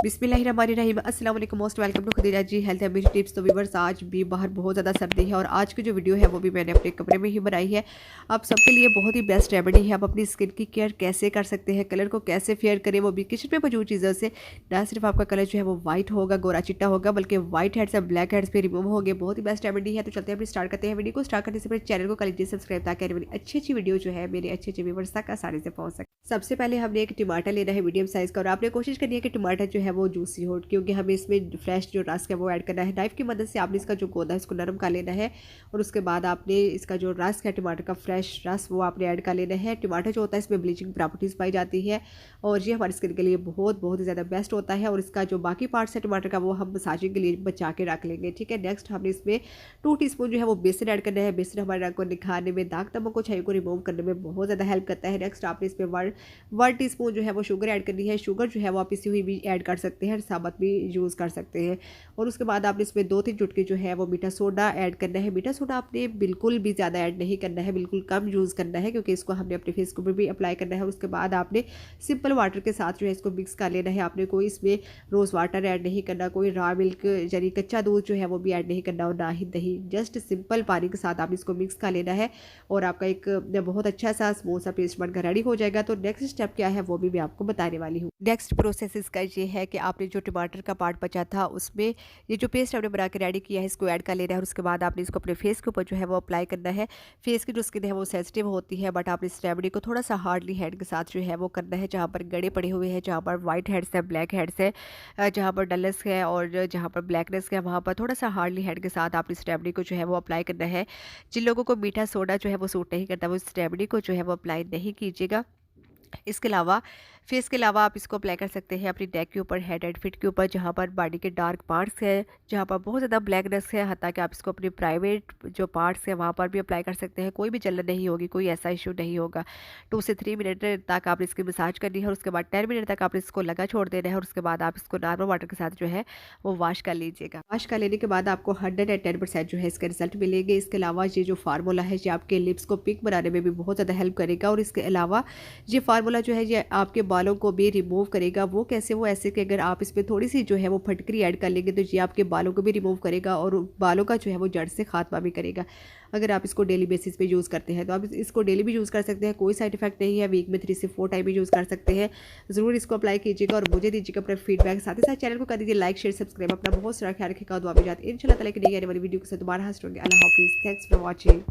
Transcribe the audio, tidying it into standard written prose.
बिस्मिल्लाहिर्रहमानिर्रहीम अस्सलाम वालेकुम most welcome to Khadija ji health and beauty tips. तो व्यूअर्स, आज भी बाहर बहुत ज़्यादा सर्दी है और आज की जो वीडियो है वो भी मैंने अपने कमरे में ही बनाई है। आप सबके लिए बहुत ही बेस्ट रेमेडी है। आप अपनी स्किन की केयर कैसे कर सकते हैं, कलर को कैसे फेयर करें, वो भी किचन में मौजूद चीज़ों से। ना सिर्फ आपका कलर जो है वो वाइट होगा, गोरा चिट्टा होगा, बल्कि वाइट हेड्स और ब्लैक हेड्स भी रिमूव होंगे। बहुत ही बेस्ट रेमेडी है। तो चलते हैं अपनी स्टार्ट करते हैं। वीडियो को स्टार्ट करने से पहले चैनल को कर लीजिए सब्सक्राइब, ताकि मेरी अच्छी वीडियो जो है मेरे अच्छे व्यूअर्स तक आसानी से पहुँच सके। सबसे पहले हमने एक टमाटर लेना है मीडियम साइज़ का, और आपने कोशिश करनी है कि टमाटर जो है वो जूसी हो, क्योंकि हमें इसमें फ्रेश जो रस है वो ऐड करना है। नाइफ की मदद से आपने इसका जो गोदा है इसको नरम कर लेना है, और उसके बाद आपने इसका जो रस है टमाटर का फ्रेश रस वो आपने ऐड कर लेना है। टमाटर जो होता है इसमें ब्लीचिंग प्रॉपर्टीज़ पाई जाती है, और ये हमारी स्किन के लिए बहुत ही ज़्यादा बेस्ट होता है। और इसका जो बाकी पार्ट्स है टमाटर का वो हम मसाजिंग के लिए बचा के रख लेंगे, ठीक है। नेक्स्ट हमने इसमें 2 टीस्पून जो है वो बेसन ऐड करना है। बेसन हमारे रंग को निखारने में, दाग धब्बों को, छाई को रिमूव करने में बहुत ज़्यादा हेल्प करता है। नेक्स्ट आपने इसमें 1 टीस्पून जो है वो शुगर ऐड करनी है। शुगर जो है वो आप पिसी हुई भी ऐड कर सकते हैं, साबुत भी यूज़ कर सकते हैं। और उसके बाद आपने इसमें 2-3 चुटकी जो है वो मीठा सोडा ऐड करना है। मीठा सोडा आपने बिल्कुल भी ज़्यादा ऐड नहीं करना है, बिल्कुल कम यूज़ करना है, क्योंकि इसको हमने अपने फेस के ऊपर भी अप्लाई करना है। और उसके बाद आपने सिंपल वाटर के साथ जो है इसको मिक्स कर लेना है। आपने कोई इसमें रोज़ वाटर ऐड नहीं करना, कोई रॉ मिल्क यानी कच्चा दूध जो है वो भी ऐड नहीं करना, और ना ही दही। जस्ट सिंपल पानी के साथ आपने इसको मिक्स कर लेना है, और आपका एक बहुत अच्छा सा स्मूथ सा पेस्ट बनकर रेडी हो जाएगा। तो नेक्स्ट स्टेप क्या है वो भी मैं आपको बताने वाली हूँ। नेक्स्ट प्रोसेस इसका ये है कि आपने जो टमाटर का पार्ट बचा था उसमें ये जो पेस्ट आपने बना के रेडी किया है इसको ऐड कर लेना है, और उसके बाद आपने इसको अपने फेस के ऊपर जो है वो अप्लाई करना है। फेस की जो स्किन है वो सेंसिटिव होती है, बट आपने इस रेमेडी को थोड़ा सा हार्डली हैंड के साथ जो है वो करना है, जहाँ पर गड़े पड़े हुए हैं, जहाँ पर वाइट हेड्स है, ब्लैक हेड्स है, जहाँ पर डलनेस है और जहाँ पर ब्लैकनेस है, वहाँ पर थोड़ा सा हार्डली हैंड के साथ आप इस रेमेडी को जो है वो अप्लाई करना है। जिन लोगों को मीठा सोडा जो है वो सूट नहीं करता, वो इस रेमेडी को जो है वो अप्लाई नहीं कीजिएगा। इसके अलावा फेस के अलावा आप इसको अप्लाई कर सकते हैं अपनी नेक के ऊपर, हेड एंड फिट के ऊपर, जहाँ पर बॉडी के डार्क पार्ट्स है, जहाँ पर बहुत ज़्यादा ब्लैकनेस है। हत्ता कि आप इसको अपने प्राइवेट जो पार्ट्स है वहाँ पर भी अप्लाई कर सकते हैं। कोई भी जलन नहीं होगी, कोई ऐसा इशू नहीं होगा। 2 से 3 मिनट तक आपने इसकी मसाज करनी है, और उसके बाद 10 मिनट तक आपने इसको लगा छोड़ देना है, और उसके बाद आप इसको नॉर्मल वाटर के साथ जो है वो वॉश कर लीजिएगा। वॉश कर लेने के बाद आपको 110% जो है इसका रिजल्ट मिलेंगे। इसके अलावा ये जो फार्मूला है ये आपके लिप्स को पिंक बनाने में भी बहुत ज़्यादा हेल्प करेगा, और इसके अलावा ये फार्मूला जो है ये आपके बालों को भी रिमूव करेगा। वो कैसे? वो ऐसे कि अगर आप इसमें थोड़ी सी जो है वो फटकरी ऐड कर लेंगे तो ये आपके बालों को भी रिमूव करेगा, और बालों का जो है वो जड़ से खात्मा भी करेगा। अगर आप इसको डेली बेसिस पे यूज़ करते हैं तो आप इसको डेली भी यूज़ कर सकते हैं, कोई साइड इफेक्ट नहीं है। वीक में 3 से 4 टाइम भी यूज़ कर सकते हैं। ज़रूर इसको अप्लाई कीजिएगा और मुझे दीजिएगा अपना फीडबैक। साथ ही साथ चैनल को कर दीजिए लाइक, शेयर, सब्सक्राइब। अपना बहुत सारा ख्याल रखेगा। दुआ में जाते इंशाल्लाह ताला की नई आने वाली वीडियो के साथ दोबारा हाजिर होंगे। अल्लाह हाफिज़। Thanks for watching.